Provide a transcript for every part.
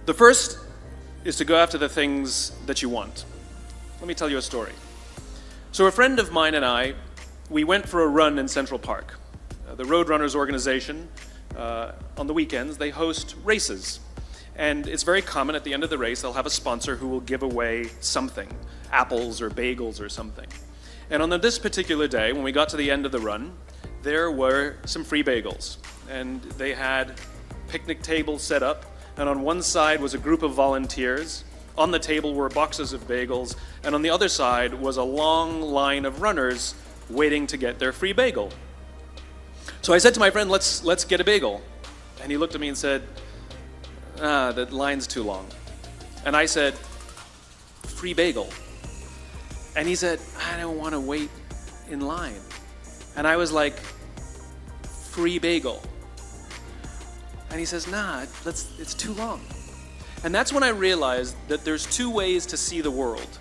The first is to go after the things that you want. Let me tell you a story. So a friend of mine and I, we went for a run in Central Park. The Roadrunners organization, on the weekends, they host races. And it's very common at the end of the race, they'll have a sponsor who will give away something, apples or bagels or something. And on this particular day, when we got to the end of the run, there were some free bagels. And they had picnic tables set up, and on one side was a group of volunteers. On the table were boxes of bagels, and on the other side was a long line of runners waiting to get their free bagel. So I said to my friend, let's get a bagel. And he looked at me and said, that line's too long. And I said, free bagel. And he said, I don't want to wait in line. And I was like, free bagel. And he says, it's too long. And that's when I realized that there's two ways to see the world.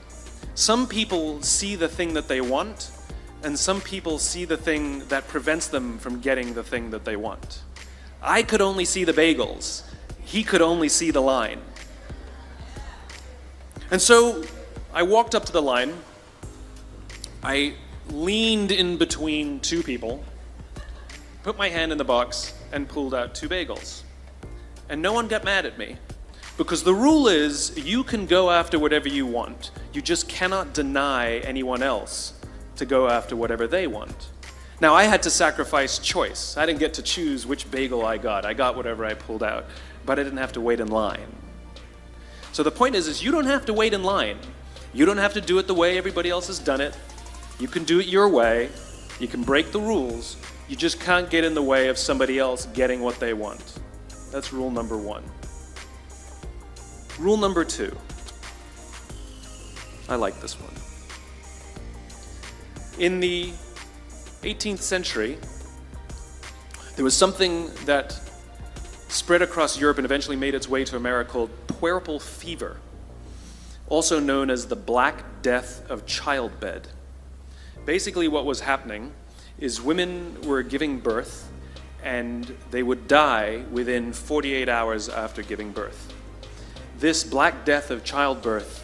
Some people see the thing that they want, and some people see the thing that prevents them from getting the thing that they want. I could only see the bagels. He could only see the line. And so I walked up to the line. I leaned in between two people, put my hand in the box, and pulled out two bagels. And no one got mad at me, because the rule is you can go after whatever you want. You just cannot deny anyone else to go after whatever they want. Now, I had to sacrifice choice. I didn't get to choose which bagel I got. I got whatever I pulled out, but I didn't have to wait in line. So the point is you don't have to wait in line. You don't have to do it the way everybody else has done it. You can do it your way. You can break the rules. You just can't get in the way of somebody else getting what they want. That's rule number one. Rule number two. I like this one. In the 18th century, there was something that spread across Europe and eventually made its way to America called puerperal fever, also known as the Black Death of childbed. Basically what was happening is women were giving birth and they would die within 48 hours after giving birth. This Black Death of childbirth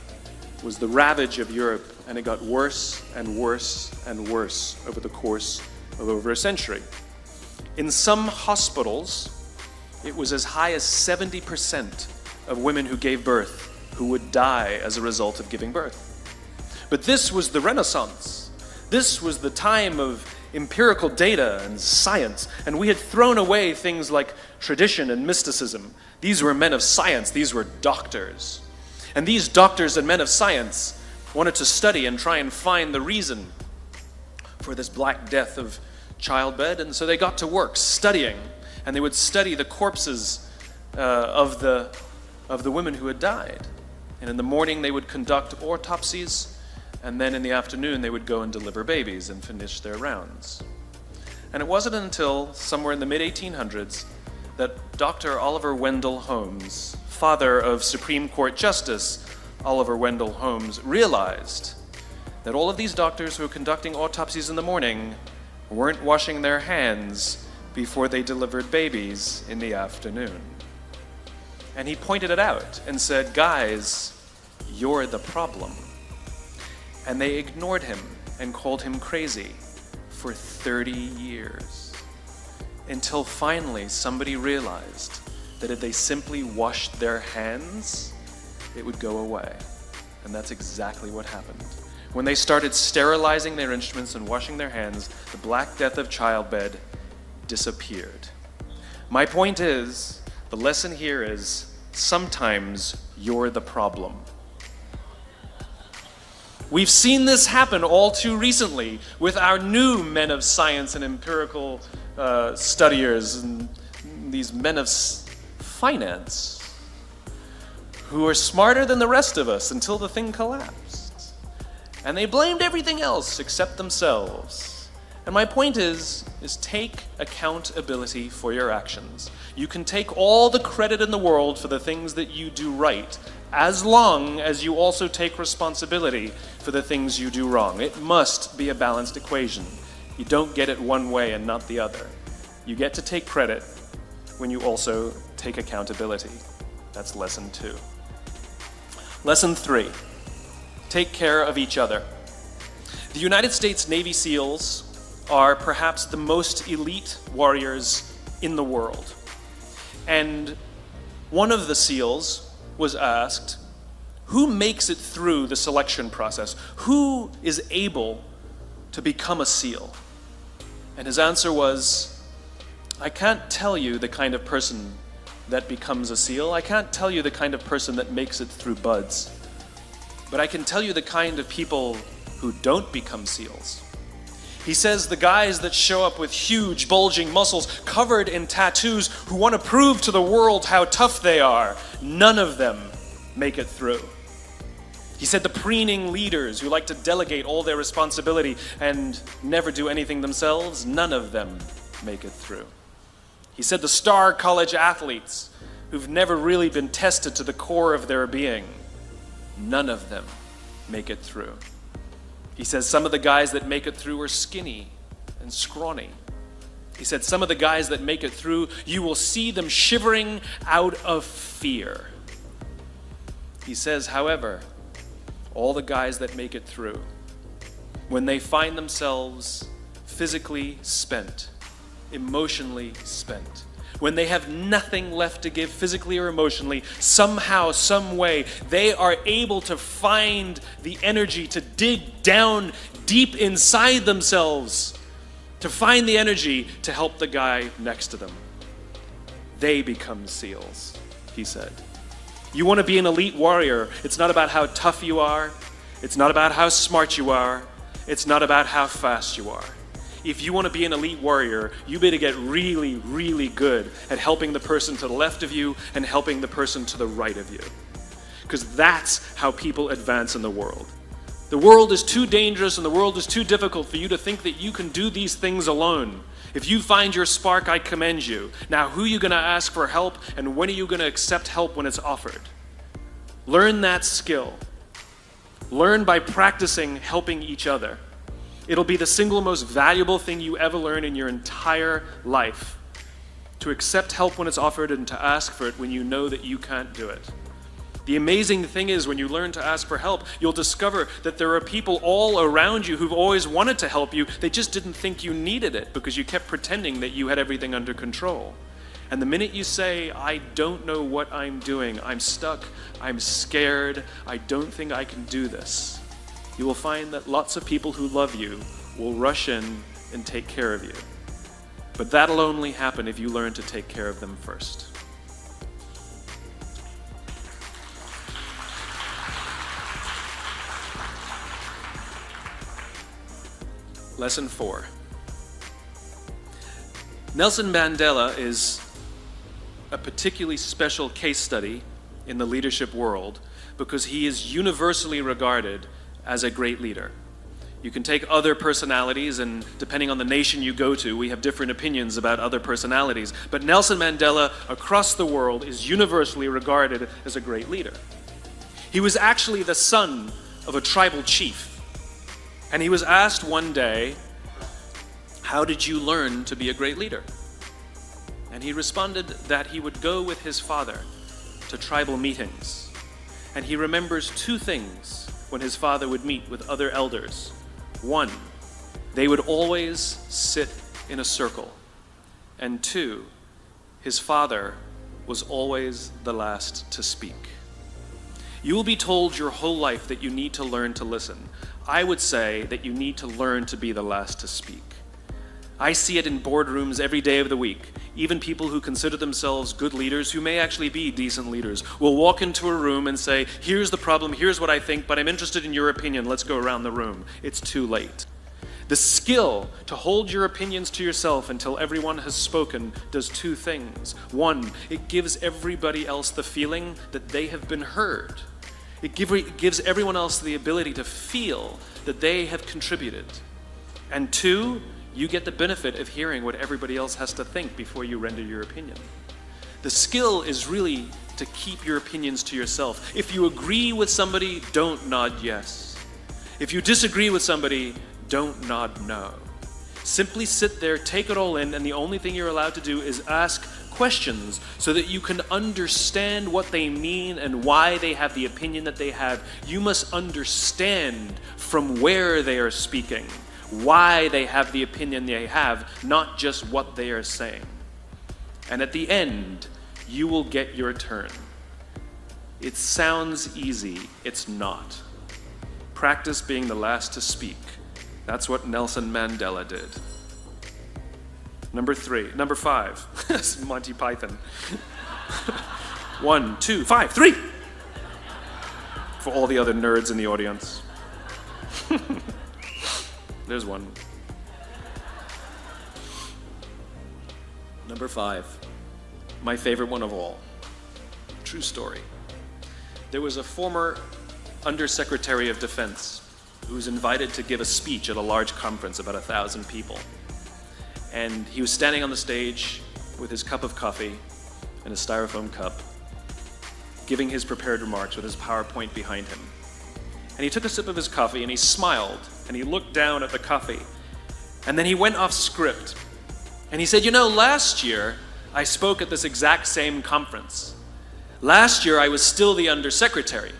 was the ravage of Europe, and it got worse and worse and worse over the course of over a century. In some hospitals, it was as high as 70% of women who gave birth who would die as a result of giving birth. But this was the Renaissance. This was the time of empirical data and science, and we had thrown away things like tradition and mysticism. These were men of science. These were doctors. And these doctors and men of science wanted to study and try and find the reason for this Black Death of childbed, and so they got to work studying, and they would study the corpses of the women who had died. And in the morning they would conduct autopsies, and then in the afternoon they would go and deliver babies and finish their rounds. And it wasn't until somewhere in the mid-1800s that Dr. Oliver Wendell Holmes, father of Supreme Court Justice Oliver Wendell Holmes, realized that all of these doctors who were conducting autopsies in the morning weren't washing their hands before they delivered babies in the afternoon. And he pointed it out and said, guys, you're the problem. And they ignored him and called him crazy for 30 years. Until finally somebody realized that if they simply washed their hands, it would go away. And that's exactly what happened. When they started sterilizing their instruments and washing their hands, the Black Death of childbed disappeared. My point is, the lesson here is, sometimes you're the problem. We've seen this happen all too recently with our new men of science and empirical studiers and these men of finance who are smarter than the rest of us until the thing collapsed. And they blamed everything else except themselves. And my point is take accountability for your actions. You can take all the credit in the world for the things that you do right, as long as you also take responsibility for the things you do wrong. It must be a balanced equation. You don't get it one way and not the other. You get to take credit when you also take accountability. That's lesson 2. Lesson 3, take care of each other. The United States Navy SEALs are perhaps the most elite warriors in the world. And one of the SEALs was asked, who makes it through the selection process? Who is able to become a SEAL? And his answer was, I can't tell you the kind of person that becomes a SEAL. I can't tell you the kind of person that makes it through buds. But I can tell you the kind of people who don't become SEALs. He says the guys that show up with huge, bulging muscles, covered in tattoos, who want to prove to the world how tough they are, none of them make it through. He said the preening leaders who like to delegate all their responsibility and never do anything themselves, none of them make it through. He said the star college athletes who've never really been tested to the core of their being, none of them make it through. He says some of the guys that make it through are skinny and scrawny. He said some of the guys that make it through, you will see them shivering out of fear. He says, however, all the guys that make it through, when they find themselves physically spent, emotionally spent, when they have nothing left to give physically or emotionally, somehow, some way, they are able to find the energy to dig down deep inside themselves, to find the energy to help the guy next to them. They become SEALs, he said. You want to be an elite warrior, it's not about how tough you are, it's not about how smart you are, it's not about how fast you are. If you want to be an elite warrior, you better get really, really good at helping the person to the left of you and helping the person to the right of you. Because that's how people advance in the world. The world is too dangerous and the world is too difficult for you to think that you can do these things alone. If you find your spark, I commend you. Now, who are you going to ask for help, and when are you going to accept help when it's offered? Learn that skill. Learn by practicing helping each other. It'll be the single most valuable thing you ever learn in your entire life. To accept help when it's offered and to ask for it when you know that you can't do it. The amazing thing is, when you learn to ask for help, you'll discover that there are people all around you who've always wanted to help you. They just didn't think you needed it because you kept pretending that you had everything under control. And the minute you say, I don't know what I'm doing, I'm stuck, I'm scared, I don't think I can do this, you will find that lots of people who love you will rush in and take care of you. But that'll only happen if you learn to take care of them first. Lesson 4. Nelson Mandela is a particularly special case study in the leadership world because he is universally regarded as a great leader. You can take other personalities, and depending on the nation you go to, we have different opinions about other personalities. But Nelson Mandela, across the world, is universally regarded as a great leader. He was actually the son of a tribal chief. And he was asked one day, how did you learn to be a great leader? And he responded that he would go with his father to tribal meetings. And he remembers 2 things when his father would meet with other elders. 1, they would always sit in a circle. And 2, his father was always the last to speak. You will be told your whole life that you need to learn to listen. I would say that you need to learn to be the last to speak. I see it in boardrooms every day of the week. Even people who consider themselves good leaders, who may actually be decent leaders, will walk into a room and say, here's the problem, here's what I think, but I'm interested in your opinion, let's go around the room. It's too late. The skill to hold your opinions to yourself until everyone has spoken does 2 things. 1, it gives everybody else the feeling that they have been heard. It gives everyone else the ability to feel that they have contributed. And 2, you get the benefit of hearing what everybody else has to think before you render your opinion. The skill is really to keep your opinions to yourself. If you agree with somebody, don't nod yes. If you disagree with somebody, don't nod no. Simply sit there, take it all in, and the only thing you're allowed to do is ask questions so that you can understand what they mean and why they have the opinion that they have. You must understand from where they are speaking, why they have the opinion they have, not just what they are saying. And at the end, you will get your turn. It sounds easy, it's not. Practice being the last to speak. That's what Nelson Mandela did. Number 5. That's Monty Python. 1, 2, 5, 3. For all the other nerds in the audience. There's one. Number 5. My favorite one of all. True story. There was a former Undersecretary of Defense who was invited to give a speech at a large conference, about 1,000 people. And he was standing on the stage with his cup of coffee and a styrofoam cup, giving his prepared remarks with his PowerPoint behind him. And he took a sip of his coffee and he smiled and he looked down at the coffee. And then he went off script. And he said, last year I spoke at this exact same conference. Last year I was still the undersecretary.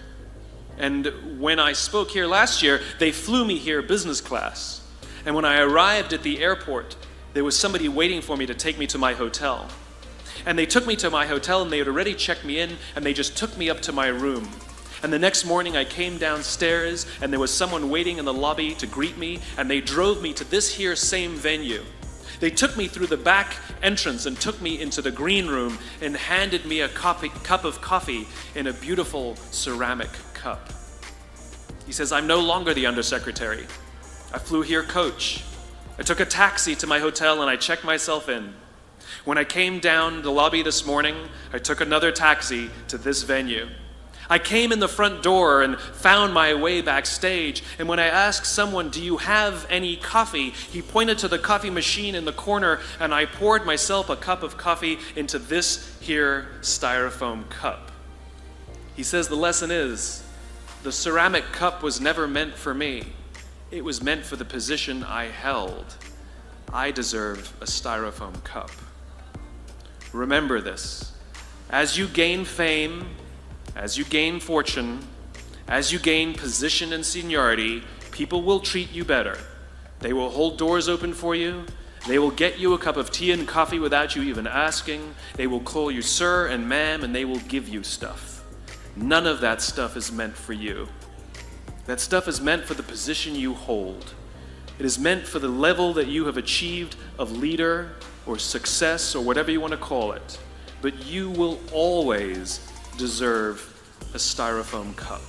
And when I spoke here last year, they flew me here business class. And when I arrived at the airport, there was somebody waiting for me to take me to my hotel. And they took me to my hotel and they had already checked me in and they just took me up to my room. And the next morning I came downstairs and there was someone waiting in the lobby to greet me and they drove me to this here same venue. They took me through the back entrance and took me into the green room and handed me a cup of coffee in a beautiful ceramic cup. He says, I'm no longer the undersecretary. I flew here coach. I took a taxi to my hotel and I checked myself in. When I came down the lobby this morning, I took another taxi to this venue. I came in the front door and found my way backstage, and when I asked someone, do you have any coffee? He pointed to the coffee machine in the corner, and I poured myself a cup of coffee into this here styrofoam cup. He says the lesson is, the ceramic cup was never meant for me. It was meant for the position I held. I deserve a styrofoam cup. Remember this. As you gain fame, as you gain fortune, as you gain position and seniority, people will treat you better. They will hold doors open for you. They will get you a cup of tea and coffee without you even asking. They will call you sir and ma'am, and they will give you stuff. None of that stuff is meant for you. That stuff is meant for the position you hold. It is meant for the level that you have achieved of leader or success or whatever you want to call it. But you will always deserve a styrofoam cup.